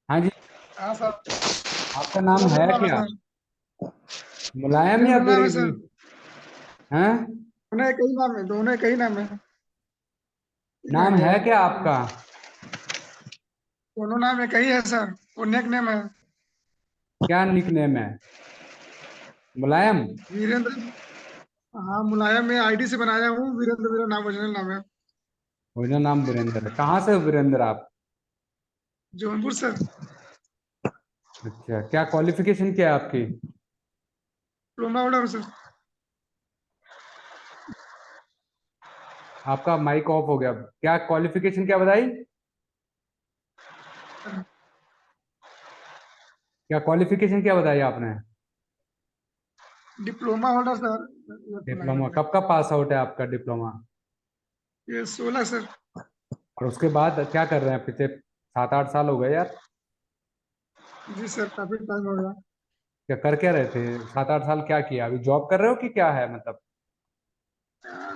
हाँ जी। हाँ सर। आपका नाम मेरा है नाम है क्या? सर। मुलायम या वीरेंद्र नाम है दुरेगी? सर। हैं? दोनों एक ही नाम है, दोनों एक ही नाम है। नाम है क्या आपका? दोनों नाम एक ही है सर। वो नेक नेम है। क्या निकनेम है? मुलायम? वीरेंद्र। हाँ, मुलायम में आईडी से बनाया हूँ। वीरेंद्र मेरा नाम, ओरिजिनल नाम है। मेरा नाम वीरेंद्र है। कहाँ से हो वीरेंद्र आप? जौनपुर सर। अच्छा, क्या क्वालिफिकेशन क्या है आपकी? डिप्लोमा होल्डर हूँ सर। आपका माइक ऑफ हो गया। क्या क्वालिफिकेशन क्या बताई? क्या क्वालिफिकेशन क्या बताई आपने? Diploma holder sir. ये सुनाया डिप्लोमा मैंने। कब का पास आउट है आपका डिप्लोमा? ये 16 सर। और उसके बाद क्या कर रहे हैं? पिछले 7-8 साल हो गए यार। जी सर, काफी टाइम हो गया। क्या रहे थे 7-8 साल? क्या किया? अभी जॉब कर रहे हो कि क्या है मतलब?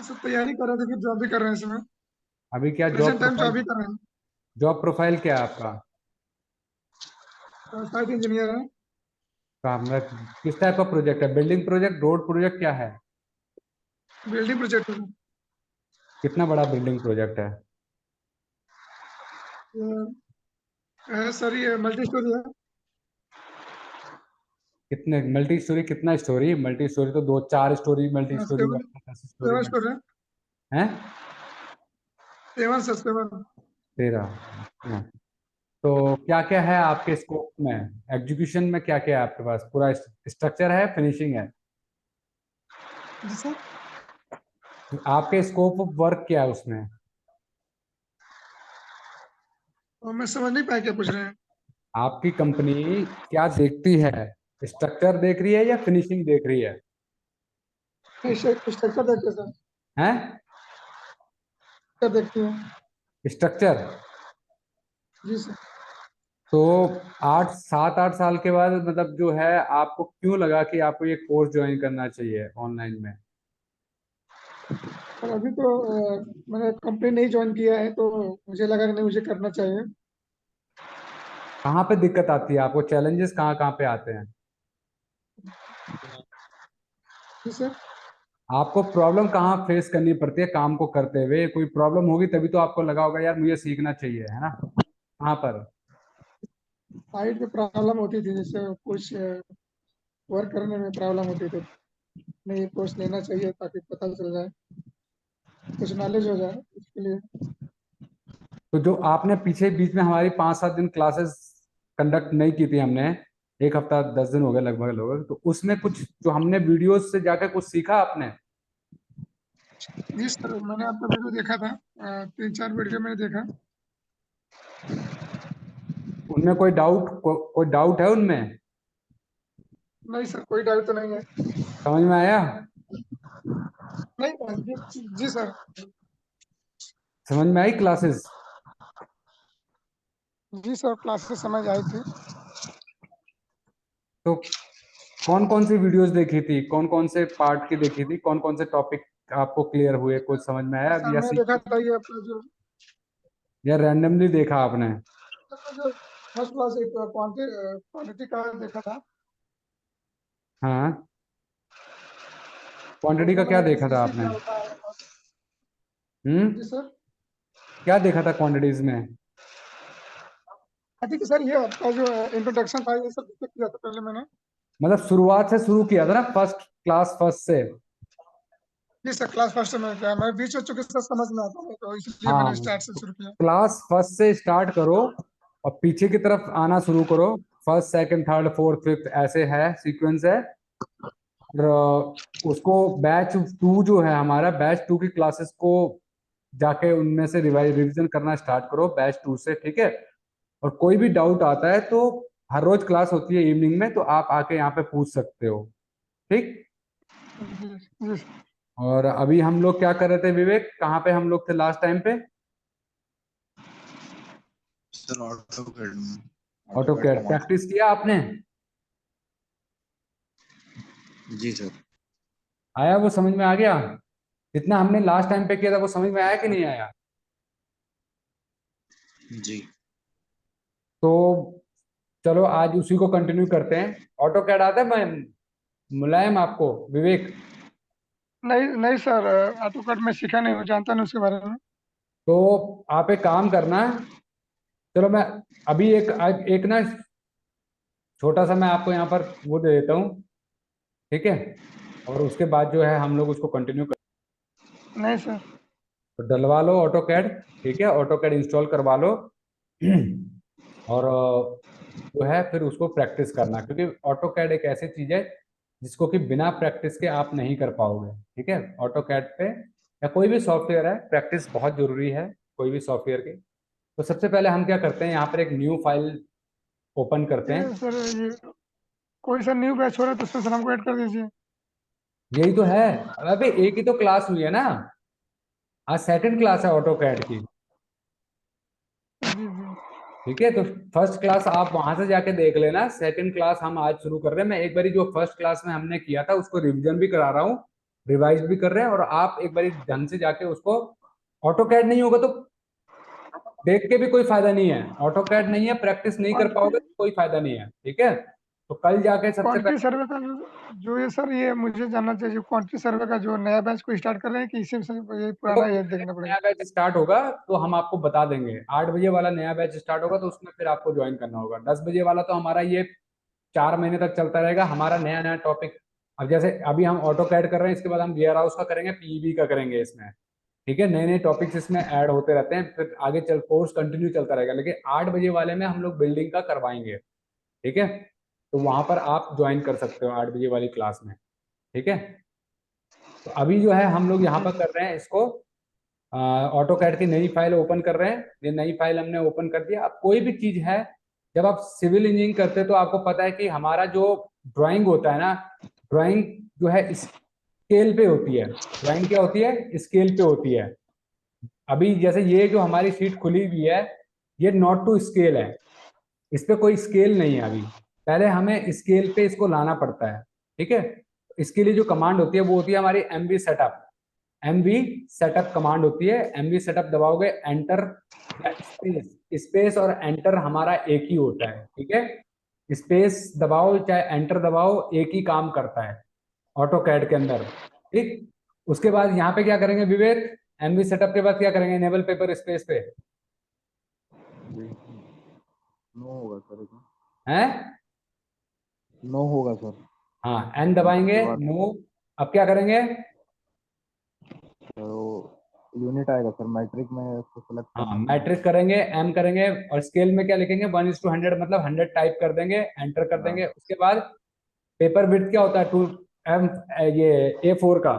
सर तैयारी कर रहे थे, फिर जॉब भी कर रहे हैं इस समय। अभी क्या job present time profile? Job ही कर रहे जॉब प्रोफाइल क्या है आपका? हैं। साइट इंजीनियर है। काम में किस टाइप का प्रोजेक्ट है? बिल्डिंग प्रोजेक्ट, रोड प्रोजेक्ट, क्या है? बिल्डिंग प्रोजेक्ट है। कितना बड़ा बिल्डिंग प्रोजेक्ट है? सर ये मल्टी स्टोरी है। कितने मल्टी स्टोरी? कितना स्टोरी? मल्टी स्टोरी तो 2-4 स्टोरी मल्टी स्टोरी सेवन। होती है, 10 स्टोरी सेवन में स्टोरी है। है। 7 सर 7। 13? हाँ। तो क्या क्या है आपके स्कोप में? एग्जीक्यूशन में क्या क्या है आपके पास? पूरा स्ट्रक्चर है, फिनिशिंग है? जी सर। आपके स्कोप ऑफ वर्क क्या है उसमें? और मैं समझ नहीं पाया क्या पूछ रहे हैं। आपकी कंपनी क्या देखती है? स्ट्रक्चर देख रही है या फिनिशिंग देख रही है? स्ट्रक्चर देखते हैं सर। हैं? स्ट्रक्चर देखती हैं। स्ट्रक्चर। जी सर। तो 8 7 8 साल के बाद मतलब जो है, आपको क्यों लगा कि आपको ये कोर्स ज्वाइन करना चाहिए ऑनलाइन में? और अभी तो मैंने कंपनी नहीं ज्वाइन किया है, तो मुझे लगा कि नहीं, मुझे करना चाहिए। कहाँ पे दिक्कत आती है आपको? चैलेंजेस कहाँ कहाँ पे आते हैं? जी सर। आपको प्रॉब्लम कहाँ फेस करनी पड़ती है काम को करते हुए? कोई प्रॉब्लम होगी तभी तो आपको लगा होगा यार मुझे सीखना चाहिए, है ना? कहाँ पर? साइड पे प्रॉब्लम होती थी, जैसे कुछ वर्क करने में प्रॉब्लम होती थी। नहीं, कोर्स लेना चाहिए ताकि पता चल जाए, कुछ नॉलेज हो जाए इसके लिए। तो जो आपने पीछे बीच में हमारी 5-7 दिन क्लासेस कंडक्ट नहीं की थी हमने, 1 हफ्ता 10 दिन हो गए लगभग लगभग, तो उसमें कुछ जो हमने वीडियोस से जाकर कुछ सीखा आपने? जी सर, मैंने आपका वीडियो देखा था। 3 4 वीडियो मैंने देखा। उनमें कोई डाउट है उनमें? नहीं सर, कोई डाउट तो नहीं है। समझ में आया? नहीं जी, जी सर। समझ में आई क्लासेस? जी सर, क्लासेस समझ आई थी। तो कौन कौन सी वीडियोस देखी थी? कौन कौन से पार्ट की देखी थी? कौन कौन से टॉपिक आपको क्लियर हुए? कुछ समझ में आया अब सर या मैं देखा सीख, था ये अपना जो या रैंडमली देखा आपने? जो फर्स्ट क्लास एक क्वांटिटी का देखा था। हाँ। और क्वांटिटी का उसमें क्या मैंने देखा था एसएससी आपने? क्या होता है हम्म? जी सर। क्या देखा था क्वांटिटीज में? आई थिंक सर ये आपका जो इंट्रोडक्शन था, ये सब किया था पहले मैंने। मतलब शुरुआत से शुरू किया था ना, फर्स्ट क्लास फर्स्ट से? जी सर, क्लास फर्स्ट में क्या मैं बीच बच्चों के साथ समझ में आता है, तो इसलिए हाँ, मैंने स्टार्ट से तो शुरू किया। क्लास फर्स्ट से स्टार्ट करो और पीछे की तरफ आना शुरू करो। First second third fourth fifth ऐसे है, सीक्वेंस है। और उसको बैच 2 जो है हमारा, बैच 2 की क्लासेस को जाके उनमें से रिवीजन करना स्टार्ट करो बैच 2 से, ठीक है? और कोई भी डाउट आता है तो हर रोज क्लास होती है इवनिंग में, तो आप आके यहाँ पे पूछ सकते हो, ठीक? जी जी सर। और अभी हम लोग क्या कर रहे थे विवेक? कहाँ पे हम लोग थे लास्ट टाइम पे? सर ऑटो कैड में। Auto auto CAD CAD command. Practice किया आपने? जी सर। आया वो समझ में आ गया? जितना हमने लास्ट टाइम पे किया था वो समझ में आया कि नहीं आया? जी। तो चलो आज उसी को कंटिन्यू करते हैं। ऑटो कैड आता है मैं मुलायम आपको, विवेक? नहीं नहीं सर, ऑटो कैड में सीखा नहीं हूँ, जानता नहीं उसके बारे में। तो आप एक काम करना, चलो मैं अभी एक ना छोटा सा मैं आपको यहाँ पर वो दे देता हूँ, ठीक है? और उसके बाद जो है हम लोग उसको कंटिन्यू कर, नहीं सर। तो डलवा लो ऑटो कैड, ठीक है? ऑटो कैड इंस्टॉल करवा लो और जो है फिर उसको प्रैक्टिस करना, क्योंकि ऑटो कैड एक ऐसी चीज है जिसको कि बिना प्रैक्टिस के आप नहीं कर पाओगे, ठीक है? ऑटो कैड पे या कोई भी सॉफ्टवेयर है, प्रैक्टिस बहुत जरूरी है कोई भी सॉफ्टवेयर की। तो सबसे पहले हम क्या करते हैं, यहाँ पर एक न्यू फाइल ओपन करते ये हैं। सर, ये कोई सा न्यू बैच हो रहा है तो उसमें सर हमको ऐड कर दीजिए। यही तो है, अबे एक ही तो क्लास हुई है ना, आज सेकंड क्लास है ऑटो कैड की, जी जी। ठीक है? तो फर्स्ट क्लास आप वहां से जाके देख लेना, सेकंड क्लास हम आज शुरू कर रहे हैं। मैं एक बारी जो फर्स्ट क्लास में हमने किया था उसको रिवीजन भी करा रहा हूँ, रिवाइज भी कर रहे हैं, और आप एक बारी ढंग से जाके उसको, ऑटो कैड नहीं होगा तो देख के भी कोई फायदा नहीं है, ऑटो कैड नहीं है, प्रैक्टिस नहीं कर क्वांटिटी पाओगे तो कोई फायदा नहीं है, ठीक है? तो कल जाके सबसे क्वांटिटी पहले, सर्वे का जो ये सर, ये मुझे जानना चाहिए, क्वांटिटी सर्वे का जो नया बैच को स्टार्ट कर रहे हैं कि इसी से ये देखो पुराना ये देखना नया पड़ेगा? बैच स्टार्ट होगा तो हम आपको बता देंगे, 8 बजे वाला नया बैच स्टार्ट होगा तो उसमें फिर आपको ज्वाइन करना होगा। 10 बजे वाला तो हमारा ये 4 महीने तक चलता रहेगा, हमारा नया नया टॉपिक। अब जैसे अभी हम ऑटो कैड कर रहे हैं, इसके बाद हम वेयर हाउस का करेंगे, पीईबी का करेंगे इसमें, ठीक है? नए नए टॉपिक्स इसमें ऐड होते रहते हैं, फिर आगे चल कोर्स कंटिन्यू चलता रहेगा, लेकिन 8 बजे वाले में हम लोग बिल्डिंग का करवाएंगे, ठीक है? तो वहां पर आप ज्वाइन कर सकते हो 8 बजे वाली क्लास में, ठीक है? तो अभी जो है हम लोग यहाँ जी पर जी। कर रहे हैं इसको, ऑटो कैड की नई फाइल ओपन कर रहे हैं। ये नई फाइल हमने ओपन कर दिया। अब कोई भी चीज है, जब आप सिविल इंजीनियरिंग करते हैं तो आपको पता है कि हमारा जो ड्राइंग होता है ना, ड्राइंग जो है स्केल पे होती है। ड्राइंग क्या होती है? स्केल पे होती है। अभी जैसे ये जो हमारी शीट खुली हुई है, ये नॉट टू स्केल है, इस पे कोई स्केल नहीं है अभी, पहले हमें स्केल पे इसको लाना पड़ता है, ठीक है? इसके लिए जो कमांड होती है वो होती है हमारी MV setup. MV setup command होती है, एमवी सेटअप दबाओगे, एंटर या स्पेस, स्पेस और एंटर हमारा एक ही होता है, ठीक है? स्पेस दबाओ चाहे एंटर दबाओ, एक ही काम करता है ऑटो कैड के अंदर, ठीक? उसके बाद यहाँ पे क्या करेंगे विवेक, एमवी सेटअप के बाद क्या करेंगे, इनेबल पेपर स्पेस पे नो होगा सर इसमें। है, नो होगा सर। हाँ एन एंटर दबाएंगे, के बाद नो। अब क्या करेंगे, तो यूनिट आएगा सर, मैट्रिक में उसको सेलेक्ट हाँ करना पड़ेगा। मैट्रिक करेंगे, एम करेंगे, और स्केल में क्या लिखेंगे, 1:100, मतलब 100 टाइप कर देंगे, एंटर कर हाँ देंगे। उसके बाद पेपर विड्थ क्या होता है, 2 एम, ये A4 का,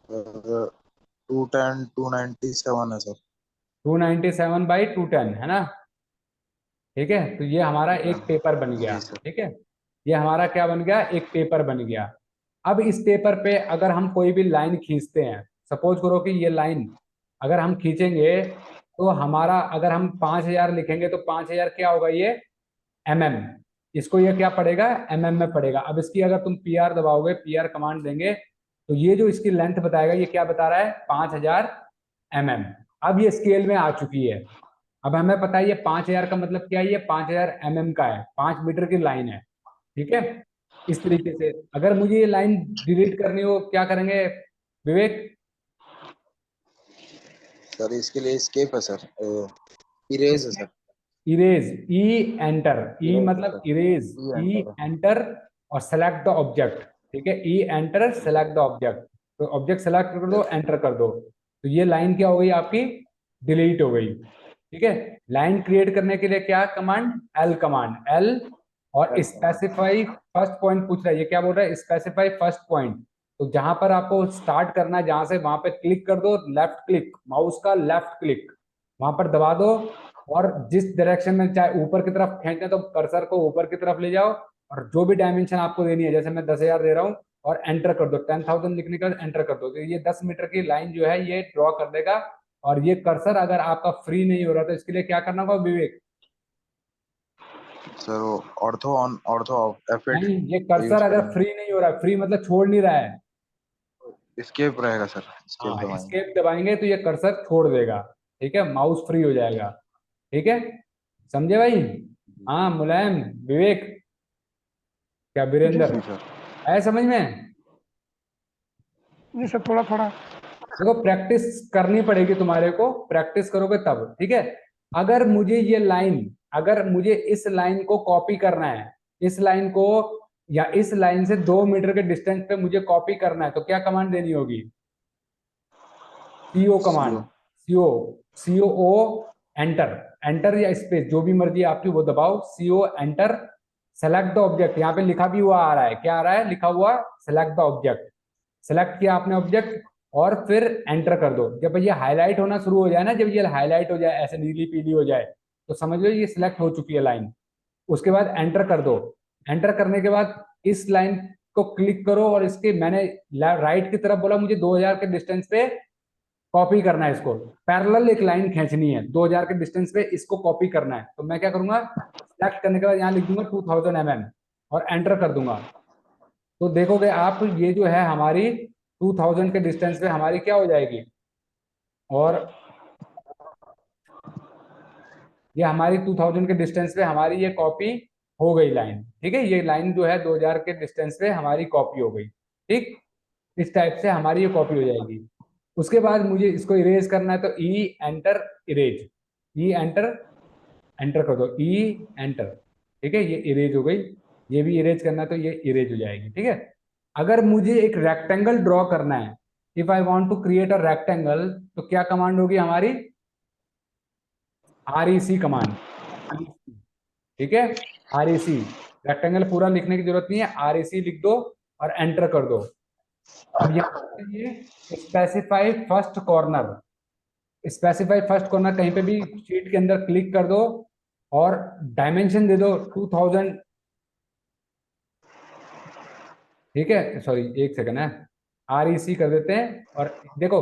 सर 210 297 है सर। 297/210 है ना, ठीक है? तो ये हमारा एक हाँ पेपर बन गया, जी सर। ठीक है? ये हमारा क्या बन गया, एक पेपर बन गया। अब इस पेपर पे अगर हम कोई भी लाइन खींचते हैं, सपोज करो कि ये लाइन अगर हम खींचेंगे, तो हमारा अगर हम 5,000 लिखेंगे तो 5,000 क्या होगा, ये mm, इसको ये क्या पड़ेगा, mm में पड़ेगा। अब इसकी अगर तुम PR दबाओगे, PR कमांड देंगे, तो ये जो इसकी लेंथ बताएगा, ये क्या बता रहा है, 5,000 mm। अब ये स्केल में आ चुकी है। अब हमें पता है ये 5,000 का मतलब क्या है, ये 5,000 का है, 5 मीटर की लाइन है, ठीक है? इस तरीके से अगर मुझे ये लाइन डिलीट करनी हो, क्या करेंगे विवेक? सर इसके लिए स्केप है सर, इरेज है इसके सर। इरेज, ई एंटर, ई इरेज है मतलब सर। इरेज, ई ई एंटर है। एंटर और सेलेक्ट द ऑब्जेक्ट, ठीक है? ई एंटर सेलेक्ट द ऑब्जेक्ट, तो ऑब्जेक्ट सेलेक्ट कर दो, यस सर। एंटर कर दो, तो ये लाइन क्या हो गई आपकी, डिलीट हो गई, ठीक है? लाइन क्रिएट करने के लिए क्या कमांड, एल कमांड, एल, और L command. Specify first point पूछ रहा है, ये क्या बोल रहा है, स्पेसिफाई फर्स्ट पॉइंट। तो जहां पर आपको स्टार्ट करना है, जहां से वहां पे क्लिक कर दो, लेफ्ट क्लिक, माउस का लेफ्ट क्लिक वहां पर दबा दो, और जिस डायरेक्शन में चाहे ऊपर की तरफ खींचना तो कर्सर को ऊपर की तरफ ले जाओ, और जो भी डायमेंशन आपको देनी है, जैसे मैं 10,000 दे रहा हूँ, और एंटर कर दो, 10,000 लिखने का एंटर कर दो, तो ये 10 मीटर की लाइन जो है ये ड्रॉ कर देगा। और ये कर्सर अगर आपका फ्री नहीं हो रहा तो इसके लिए क्या करना होगा विवेक? सर वो ortho on ortho of F8 नहीं, ये का यूज कर्सर अगर करेंगे। फ्री नहीं हो रहा, फ्री मतलब छोड़ नहीं रहा है, स्केप रहेगा सर, स्केप हाँ दबाएंगे। एस्केप दबाएंगे तो ये कर्सर छोड़ देगा, ठीक है? माउस फ्री हो जाएगा, ठीक है? समझे भाई? हाँ मुलायम, विवेक, क्या जी वीरेंद्र, सर। आया समझ में? जी सर, थोड़ा थोड़ा। देखो प्रैक्टिस करनी पड़ेगी तुम्हारे को, प्रैक्टिस करोगे तब, ठीक है। अगर मुझे ये लाइन, अगर मुझे इस लाइन को कॉपी करना है, इस लाइन को, या इस लाइन से 2 मीटर के डिस्टेंस पे मुझे कॉपी करना है, तो क्या कमांड देनी होगी? CO command, CO CO, CO O, enter, enter या स्पेस जो भी मर्जी आपकी वो दबाओ, CO enter, select the object, यहाँ पे लिखा भी हुआ आ रहा है, क्या आ रहा है लिखा हुआ? Select the object. सेलेक्ट किया आपने ऑब्जेक्ट और फिर एंटर कर दो। जब ये हाईलाइट होना शुरू हो जाए ना, जब ये हाईलाइट हो जाए, ऐसे नीली पीली हो जाए, तो समझ लो ये सिलेक्ट हो चुकी है लाइन। उसके बाद एंटर कर दो। एंटर करने के बाद इस लाइन को क्लिक करो और इसके, मैंने राइट की तरफ बोला मुझे 2000 के डिस्टेंस पे कॉपी करना है इसको, पैरेलल एक लाइन खींचनी है 2000 के डिस्टेंस पे, इसको कॉपी करना है। तो मैं क्या करूंगा, सेलेक्ट करने के बाद यहाँ लिख दूंगा 2000 mm और एंटर कर दूंगा। तो देखोगे आप ये जो है हमारी 2000 के डिस्टेंस पे हमारी क्या हो जाएगी, और ये हमारी 2000 के डिस्टेंस पे हमारी ये कॉपी हो गई लाइन, ठीक है। ये लाइन जो है 2000 के डिस्टेंस पे हमारी कॉपी हो गई, ठीक। इस टाइप से हमारी ये कॉपी हो जाएगी। उसके बाद मुझे इसको इरेज करना है, तो ई एंटर इरेज, ई एंटर, एंटर कर दो, ई एंटर, ठीक है, ये इरेज हो गई। ये भी इरेज करना है तो ये इरेज हो जाएगी, ठीक है। अगर मुझे एक रेक्टेंगल ड्रॉ करना है, if I want to create a rectangle, तो क्या कमांड होगी हमारी? REC कमांड, ठीक है। REC, रेक्टेंगल पूरा लिखने की जरूरत नहीं है, REC लिख दो और एंटर कर दो। अब यहाँ ये specify first corner, specify first corner कहीं पे भी शीट के अंदर क्लिक कर दो और डायमेंशन दे दो 2000, ठीक है। सॉरी एक सेकंड है, REC कर देते हैं। और देखो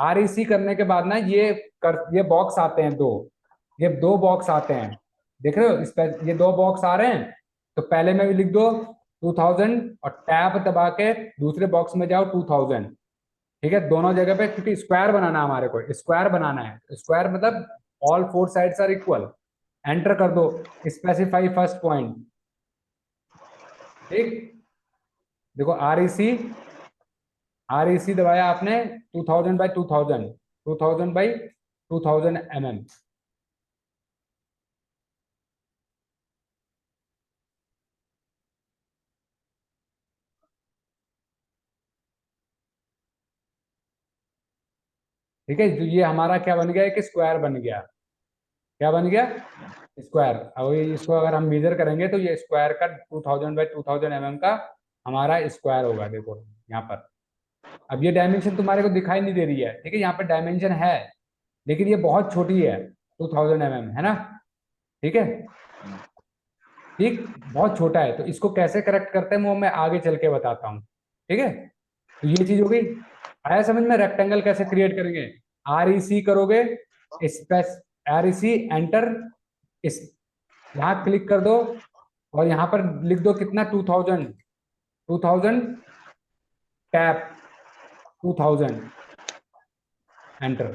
REC करने के बाद ना ये बॉक्स आते हैं दो, ये दो बॉक्स आते हैं, देख रहे हो इस पे, ये दो बॉक्स आ रहे हैं। तो पहले में भी लिख दो 2000 और टैब दबा के दूसरे बॉक्स में जाओ 2000, ठीक है। दोनों जगह पे, क्योंकि स्क्वायर बनाना है हमारे को, स्क्वायर बनाना है, स्क्वायर मतलब all four sides are equal. Enter कर दो, स्पेसिफाई फर्स्ट पॉइंट, ठीक। देखो REC दबाया आपने 2000 बाई 2000, 2000 बाई 2000 mm, ठीक है। तो ये हमारा क्या बन गया, एक स्क्वायर बन गया, क्या बन गया? स्क्वायर। अब इसको अगर हम मेजर करेंगे तो ये स्क्वायर का 2000 बाई 2000 mm का हमारा स्क्वायर होगा, देखो यहाँ पर। अब ये डायमेंशन तुम्हारे को दिखाई नहीं दे रही है, ठीक है, यहाँ पर डायमेंशन है लेकिन ये बहुत छोटी है, 2000 mm है ना, ठीक है, ठीक, बहुत छोटा है। तो इसको कैसे करेक्ट करते हैं वो मैं आगे चल के बताता हूँ, ठीक है। तो ये चीज हो गई, आया समझ में? रेक्टेंगल कैसे क्रिएट करेंगे, REC करोगे, स्पेस, REC एंटर, इस, यहाँ क्लिक कर दो और यहाँ पर लिख दो कितना, 2000, 2000 टैप 2000 एंटर।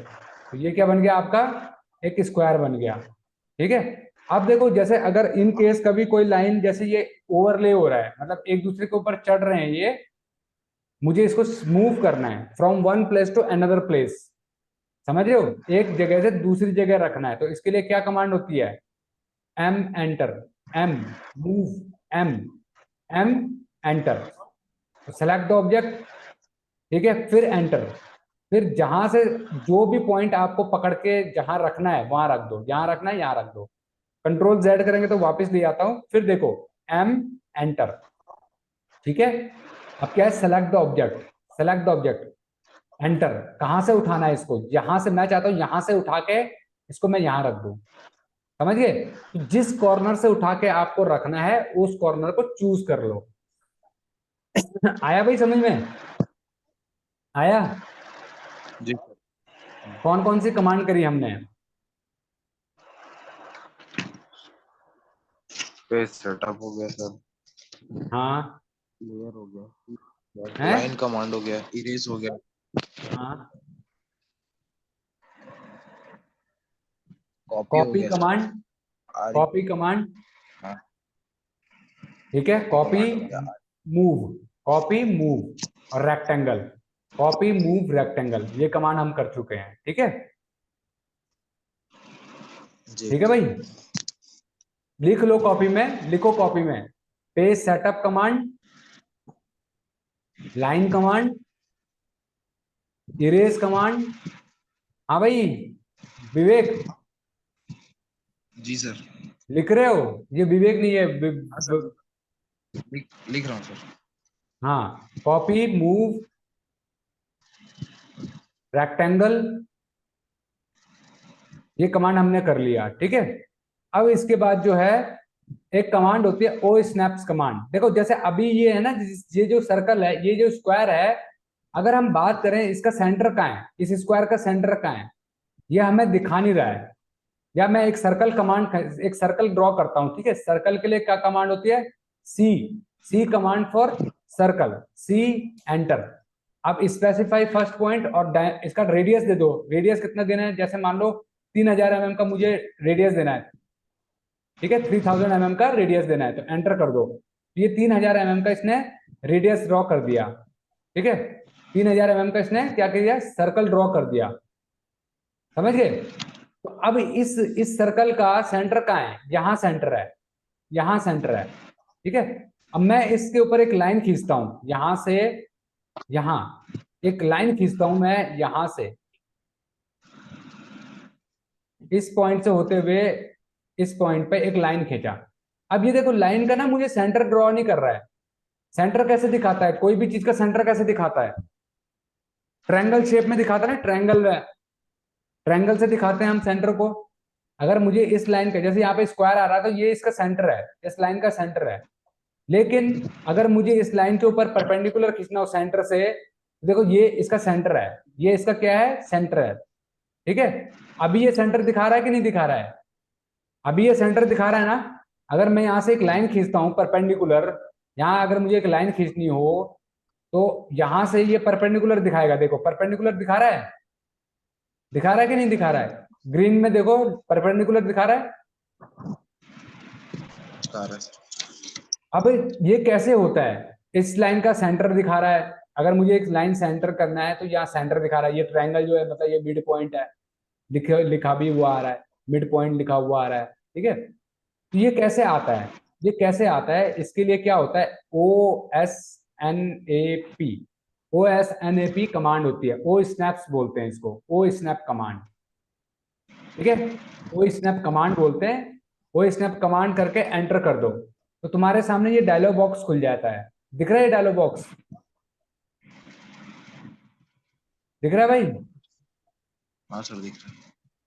तो ये क्या बन गया आपका, एक स्क्वायर बन गया, ठीक है। अब देखो जैसे अगर इन केस कभी कोई लाइन, जैसे ये ओवरले हो रहा है, मतलब एक दूसरे के ऊपर चढ़ रहे हैं ये, मुझे इसको मूव करना है from one place to another place, समझ रहे हो, एक जगह से दूसरी जगह रखना है, तो इसके लिए क्या कमांड होती है? M enter, M move, M enter, select the object, ठीक है, फिर एंटर। फिर जहां से जो भी पॉइंट आपको पकड़ के जहां रखना है वहां रख दो, जहां रखना है यहाँ रख दो। कंट्रोल Z करेंगे तो वापस ले आता हूं, फिर देखो M एंटर, ठीक है। अब क्या है, select the object, select the object, enter. कहां से उठाना है इसको, यहां से, मैं चाहता हूं यहां से उठा के इसको मैं यहां रख दूं, समझ गए? तो जिस कॉर्नर से उठा के आपको रखना है उस कॉर्नर को चूज कर लो। आया भाई समझ में? आया? जी कौन कौन सी कमांड करी हमने? पेज सेटअप हो गया सर, हाँ, क्लियर हो गया, है, लाइन कमांड हो गया, इरेज हो गया, हाँ, कॉपी हो कॉपी गया सर। कमांड, कॉपी कमांड, हाँ। ठीक है, कॉपी कमांड हो गया। मूव, कॉपी मूव और रेक्टेंगल, कॉपी मूव रेक्टेंगल, ये कमांड हम कर चुके हैं, ठीक है। जी ठीक है भाई, लिख लो कॉपी में, लिखो कॉपी में, page setup command, line command, erase command. हाँ भाई विवेक, जी सर। लिख रहे हो? ये विवेक नहीं है हाँ सर, लिख रहा हूँ सर। हाँ, कॉपी मूव रेक्टेंगल, ये कमांड हमने कर लिया, ठीक है। अब इसके बाद जो है एक कमांड होती है ओ स्नैप्स कमांड। देखो जैसे अभी ये है ना, ये जो सर्कल है, ये जो स्क्वायर है, अगर हम बात करें इसका सेंटर कहाँ है, इस स्क्वायर का सेंटर कहाँ है, ये हमें दिखा नहीं रहा है। या मैं एक सर्कल कमांड, एक सर्कल ड्रॉ करता हूं, ठीक है। सर्कल के लिए क्या कमांड होती है? C, C command for circle, C enter. अब स्पेसिफाई फर्स्ट पॉइंट और इसका रेडियस दे दो। रेडियस कितना देना है? जैसे मान लो 3000 mm का मुझे रेडियस देना है, ठीक है, 3000 mm का रेडियस देना है, तो एंटर कर दो। ये 3000 mm का इसने रेडियस ड्रॉ कर दिया, ठीक है। 3000 mm का इसने क्या किया? सर्कल ड्रॉ कर दिया, समझ गए? तो अब इस सर्कल का सेंटर कहाँ है? यहाँ सेंटर है, यहाँ सेंटर है, ठीक है। अब मैं इसके ऊपर एक लाइन खींचता हूं, यहां से यहां एक लाइन खींचता हूं मैं, यहां से इस पॉइंट से होते हुए इस पॉइंट पे एक लाइन खींचा। अब ये देखो लाइन का ना मुझे सेंटर ड्रॉ नहीं कर रहा है। सेंटर कैसे दिखाता है? कोई भी चीज का सेंटर कैसे दिखाता है? ट्रायंगल शेप में दिखाता है ना, ट्रायंगल, ट्रायंगल से दिखाते हैं हम सेंटर को। अगर मुझे इस लाइन का, जैसे यहाँ पे स्क्वायर आ रहा है, तो ये इसका सेंटर है, इस लाइन का सेंटर है। लेकिन अगर मुझे इस लाइन के ऊपर परपेंडिकुलर खींचना हो सेंटर से, देखो ये इसका सेंटर है, ये इसका क्या है? सेंटर है, ठीक है। अभी ये सेंटर दिखा रहा है कि नहीं दिखा रहा है? अभी ये सेंटर दिखा रहा है ना। अगर मैं यहाँ से एक लाइन खींचता हूँ परपेंडिकुलर, यहाँ अगर मुझे एक लाइन खींचनी हो तो यहां से ये परपेंडिकुलर दिखाएगा। देखो परपेंडिकुलर दिखा रहा है, दिखा रहा है कि नहीं दिखा रहा है? ग्रीन में देखो परपेंडिकुलर दिखा रहा है। अब ये कैसे होता है? इस लाइन का सेंटर दिखा रहा है। अगर मुझे एक लाइन सेंटर करना है तो यहाँ सेंटर दिखा रहा है। ये ट्रायंगल जो है, मतलब ये मिड पॉइंट है, लिखा भी हुआ आ रहा है, मिड पॉइंट लिखा हुआ आ रहा है, ठीक है। तो ये कैसे आता है? ये कैसे आता है? इसके लिए क्या होता है? OSNAP, OSNAP कमांड होती है। ओ स्नैप्स बोलते हैं इसको, ओ स्नैप कमांड, ठीक है। ओ स्नैप कमांड बोलते हैं। ओ स्नैप कमांड करके एंटर कर दो तो तुम्हारे सामने ये डायलॉग बॉक्स खुल जाता है। दिख रहा है डायलॉग बॉक्स? दिख रहा है भाई? हाँ सर, दिख रहा है।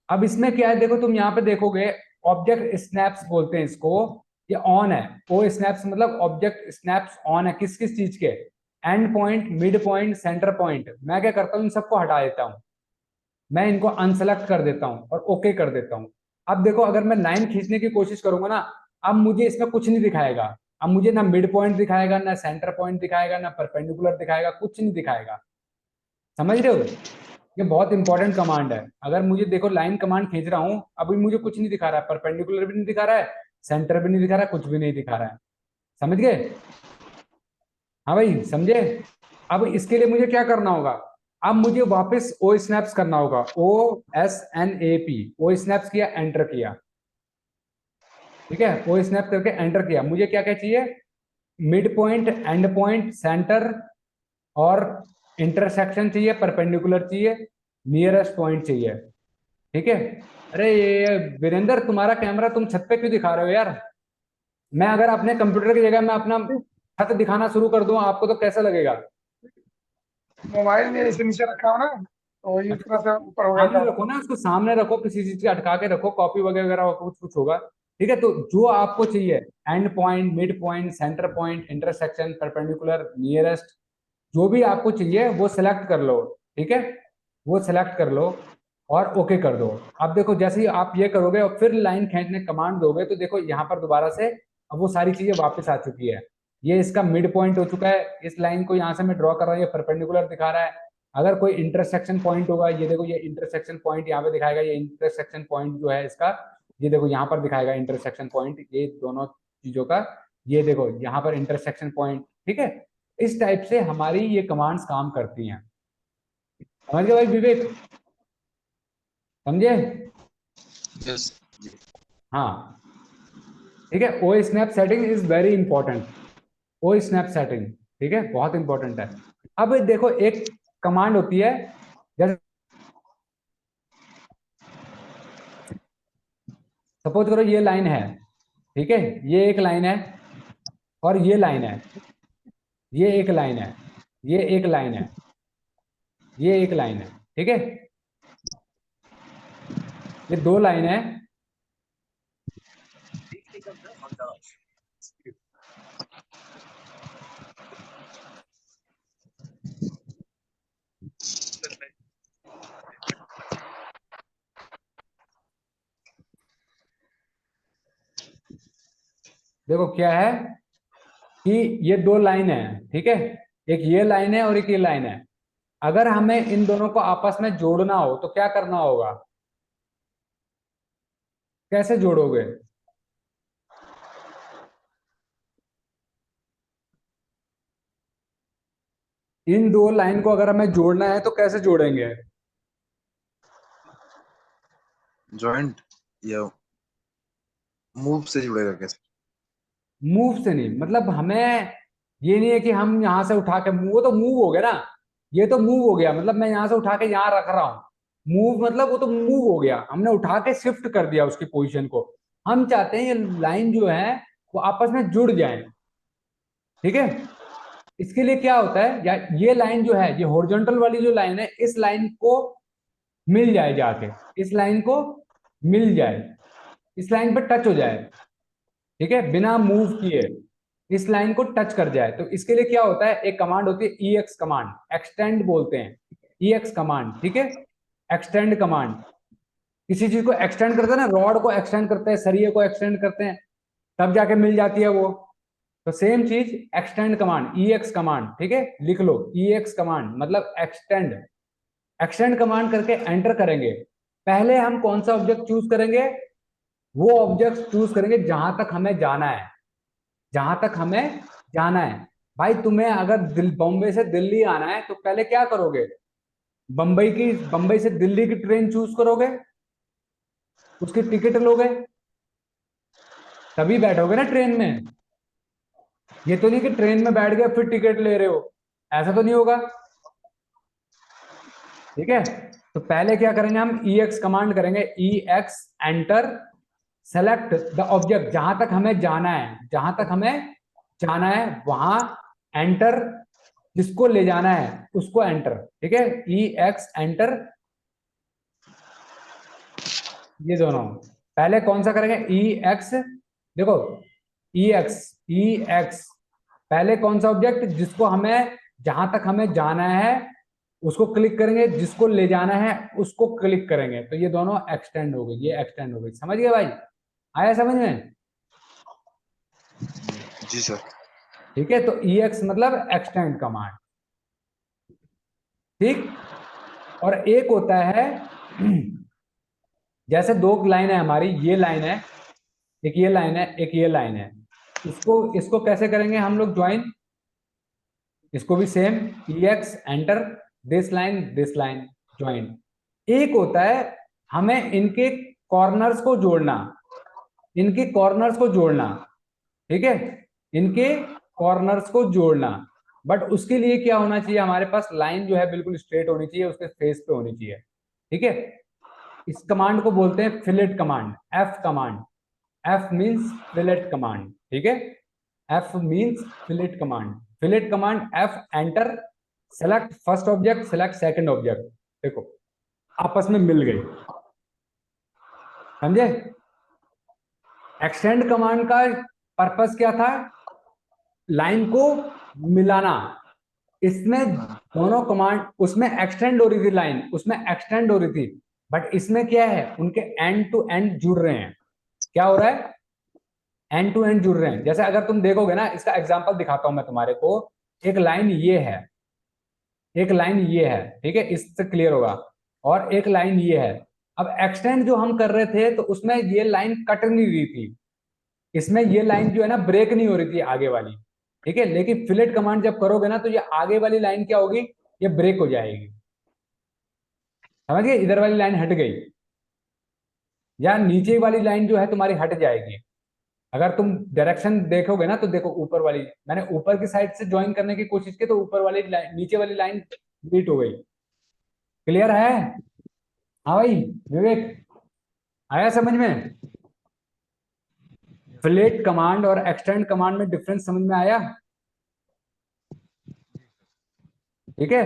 अब इसमें क्या है, देखो तुम यहाँ पे देखोगे, ऑब्जेक्ट स्नैप्स बोलते हैं इसको। ये ऑन है, ओ स्नैप्स मतलब ऑब्जेक्ट स्नैप्स ऑन है। किस किस चीज के? And point, mid point, centre point. मैं क्या करता हूँ, इन सबको हटा देता हूँ, मैं इनको अनसेलेक्ट कर देता हूँ और ओके कर देता हूँ। अब देखो अगर मैं लाइन खींचने की कोशिश करूंगा ना, अब मुझे इसमें कुछ नहीं दिखाएगा। अब मुझे ना मिड पॉइंट दिखाएगा, ना सेंटर पॉइंट दिखाएगा, ना परपेंडिकुलर दिखाएगा, कुछ नहीं दिखाएगा। समझ रहे हो? ये बहुत इंपॉर्टेंट कमांड है। अगर मुझे देखो लाइन कमांड खींच रहा हूं, अभी मुझे कुछ नहीं दिखा रहा है, परपेंडिकुलर भी नहीं दिखा रहा है, सेंटर भी नहीं दिखा रहा है, कुछ भी नहीं दिखा रहा है। समझ गए? हाँ भाई समझे? अब इसके लिए मुझे क्या करना होगा? अब मुझे वापस ओ स्नैप्स करना होगा, OSNAP। ओ स्नैप्स किया, एंटर किया, ठीक है। ओ स्नैप करके एंटर किया। मुझे क्या क्या चाहिए? Mid point, and point, centre और इंटरसेक्शन चाहिए, परपेंडिकुलर चाहिए, नियरेस्ट पॉइंट चाहिए, ठीक है। अरे ये वीरेंद्र, तुम्हारा कैमरा तुम छत पे क्यों दिखा रहे हो यार? मैं अगर अपने कंप्यूटर की जगह मैं अपना छत दिखाना शुरू कर दूं आपको तो कैसा लगेगा? मोबाइल में ऐसे नीचे रखा हो ना, तो वही अच्छा, थोड़ा सा ऊपर हो गया सामने था। रखो ना, उसको सामने रखो, किसी चीज के अटका के रखो, कॉपी वगैरह हो, कुछ कुछ होगा, ठीक है। तो जो आपको चाहिए, and point, mid point, centre point, intersection, perpendicular, nearest, जो भी आपको चाहिए वो सिलेक्ट कर लो, ठीक है। वो सिलेक्ट कर लो और ओके कर दो। अब देखो जैसे ही आप ये करोगे और फिर लाइन खींचने कमांड दोगे तो देखो यहाँ पर दोबारा से अब वो सारी चीजें वापस आ चुकी है। ये इसका मिड पॉइंट हो चुका है, इस लाइन को यहाँ से मैं ड्रॉ कर रहा हूँ, ये परपेंडिकुलर दिखा रहा है। अगर कोई इंटरसेक्शन पॉइंट होगा, ये देखो ये इंटरसेक्शन पॉइंट यहाँ पे दिखाएगा, ये इंटरसेक्शन पॉइंट जो है इसका ये देखो यहाँ पर दिखाएगा इंटरसेक्शन पॉइंट, ये दोनों चीजों का, ये देखो यहाँ पर इंटरसेक्शन पॉइंट, ठीक है। इस टाइप से हमारी ये कमांड्स काम करती हैं। समझ गए भाई विवेक? समझे? यस। हाँ ठीक है। O snap setting is very important. O snap setting, ठीक है, बहुत इंपॉर्टेंट है। अब देखो एक कमांड होती है, जैसे सपोज करो ये लाइन है, ठीक है, ये एक लाइन है और ये लाइन है, ये एक लाइन है, ये एक लाइन है, ये एक लाइन है, ठीक है, ये दो लाइन है। देखो क्या है कि ये दो लाइन है, ठीक है, एक ये लाइन है और एक ये लाइन है। अगर हमें इन दोनों को आपस में जोड़ना हो तो क्या करना होगा? कैसे जोड़ोगे? इन दो लाइन को अगर हमें जोड़ना है तो कैसे जोड़ेंगे? जॉइंट या मूव से जुड़ेगा कैसे? मूव से नहीं, मतलब हमें ये नहीं है कि हम यहां से उठा के, वो तो मूव हो गया ना, ये तो मूव हो गया, मतलब मैं यहां से उठा के यहां रख रहा हूं। मूव मतलब वो तो मूव हो गया, हमने उठा के शिफ्ट कर दिया उसकी पोजीशन को। हम चाहते हैं ये लाइन जो है वो आपस में जुड़ जाए, ठीक है। इसके लिए क्या होता है, या ये लाइन जो है, ये हॉरिजॉन्टल वाली जो लाइन है, इस लाइन को मिल जाए जाके, इस लाइन को मिल जाए, इस लाइन पर टच हो जाए, ठीक है, बिना मूव किए इस लाइन को टच कर जाए। तो इसके लिए क्या होता है, एक कमांड होती है EX कमांड, एक्सटेंड बोलते हैं, EX कमांड, ठीक है, एक्सटेंड कमांड। किसी चीज को एक्सटेंड करते हैं ना, रॉड को एक्सटेंड करते हैं, सरिये को एक्सटेंड करते हैं, तब जाके मिल जाती है वो। तो सेम चीज एक्सटेंड कमांड, EX कमांड, ठीक है, लिख लो EX कमांड मतलब एक्सटेंड। एक्सटेंड कमांड करके एंटर करेंगे, पहले हम कौन सा ऑब्जेक्ट चूज करेंगे? वो ऑब्जेक्ट चूज करेंगे जहां तक हमें जाना है, जहां तक हमें जाना है। भाई तुम्हें अगर बॉम्बे से दिल्ली आना है तो पहले क्या करोगे? बम्बई से दिल्ली की ट्रेन चूज करोगे, उसकी टिकट लोगे, तभी बैठोगे ना ट्रेन में। ये तो नहीं कि ट्रेन में बैठ गए फिर टिकट ले रहे हो, ऐसा तो नहीं होगा, ठीक है। तो पहले क्या करेंगे हम, EX कमांड करेंगे, EX enter, select the object, जहां तक हमें जाना है, जहां तक हमें जाना है वहां एंटर, जिसको ले जाना है उसको एंटर, ठीक है, EX एंटर। ये दोनों पहले कौन सा करेंगे, EX, देखो EX पहले कौन सा ऑब्जेक्ट जिसको हमें, जहां तक हमें जाना है उसको क्लिक करेंगे, जिसको ले जाना है उसको क्लिक करेंगे। तो ये दोनों एक्सटेंड हो गई, ये एक्सटेंड हो गई। समझ गए भाई? आया समझ में? जी सर। ठीक है, तो EX मतलब एक्सटेंड कमांड, ठीक। और एक होता है जैसे दो लाइन है हमारी, ये लाइन है, एक ये लाइन है, एक ये लाइन है, इसको इसको कैसे करेंगे हम लोग ज्वाइन? इसको भी same, EX enter, this line join. एक होता है हमें इनके कॉर्नर्स को जोड़ना, इनके कॉर्नर्स को जोड़ना, ठीक है, इनके कॉर्नर्स को जोड़ना। बट उसके लिए क्या होना चाहिए, हमारे पास लाइन जो है बिल्कुल स्ट्रेट होनी चाहिए, उसके फेस पे होनी चाहिए, ठीक है। इस कमांड को बोलते हैं fillet command, F command. F means fillet command, ठीक है, F means fillet command. Fillet command F enter, select first object, select second object, देखो आपस में मिल गई, समझे? एक्सटेंड कमांड का पर्पस क्या था? लाइन को मिलाना। इसमें दोनों कमांड, उसमें एक्सटेंड हो रही थी लाइन, उसमें एक्सटेंड हो रही थी, बट इसमें क्या है, उनके एंड टू एंड जुड़ रहे हैं। क्या हो रहा है? एंड टू एंड जुड़ रहे हैं। जैसे अगर तुम देखोगे ना, इसका एग्जांपल दिखाता हूं मैं तुम्हारे को। एक लाइन ये है, एक लाइन ये है, ठीक है, इससे क्लियर होगा, और एक लाइन ये है। अब एक्सटेंड जो हम कर रहे थे तो उसमें ये लाइन कट नहीं रही थी, इसमें ये लाइन जो है ना ब्रेक नहीं हो रही थी आगे वाली, ठीक है। लेकिन फिलेट कमांड जब करोगे ना तो ये आगे वाली लाइन क्या होगी, ये ब्रेक हो जाएगी, समझ गए, इधर वाली लाइन हट गई, या नीचे वाली लाइन जो है तुम्हारी हट जाएगी। अगर तुम डायरेक्शन देखोगे ना तो देखो ऊपर वाली, मैंने ऊपर की साइड से ज्वाइन करने की कोशिश की तो ऊपर वाली लाइन, नीचे वाली लाइन डिलीट हो गई। क्लियर है? हाँ भाई विवेक, आया समझ में? फिलेट कमांड और एक्सटेंड कमांड में डिफरेंस समझ में आया? ठीक है,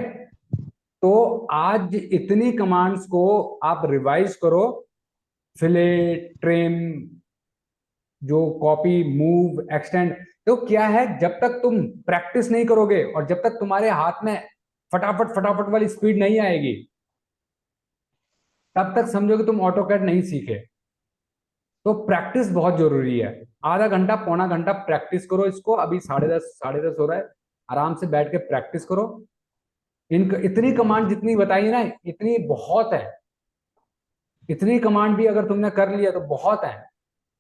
तो आज इतनी कमांड्स को आप रिवाइज करो, फिलेट, ट्रिम, जो कॉपी, मूव, एक्सटेंड। तो क्या है, जब तक तुम प्रैक्टिस नहीं करोगे और जब तक तुम्हारे हाथ में फटाफट फटाफट वाली स्पीड नहीं आएगी, तब तक समझो कि तुम ऑटोकैड नहीं सीखे। तो प्रैक्टिस बहुत जरूरी है, आधा घंटा पौना घंटा प्रैक्टिस करो इसको। अभी 10:30 हो रहा है, आराम से बैठ के प्रैक्टिस करो। इतनी कमांड जितनी बताई ना, इतनी बहुत है, इतनी कमांड भी अगर तुमने कर लिया तो बहुत है,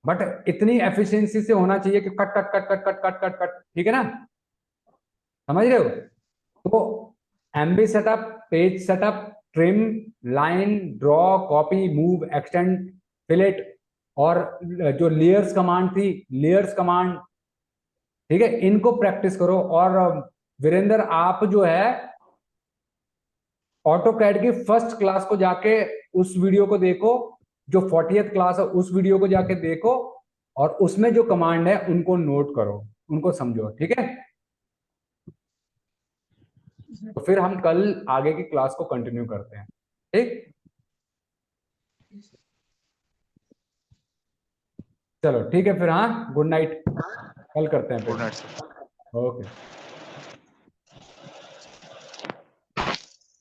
बट इतनी एफिशिएंसी से होना चाहिए कि cut cut cut cut cut cut cut cut, ठीक है ना, समझ रहे हो? तो MB setup, page setup, trim, line, draw, copy, move, extend, fillet, और जो लेयर्स कमांड थी, लेयर्स कमांड, ठीक है, इनको प्रैक्टिस करो। और वीरेंद्र, आप जो है ऑटोकैड की फर्स्ट क्लास को जाके उस वीडियो को देखो, जो 40th क्लास है उस वीडियो को जाके देखो, और उसमें जो कमांड है उनको नोट करो, उनको समझो, ठीक है। तो फिर हम कल आगे की क्लास को कंटिन्यू करते हैं, ठीक। चलो ठीक है फिर, हाँ, गुड नाइट, कल करते हैं गुड फिर। Night sir. ओके।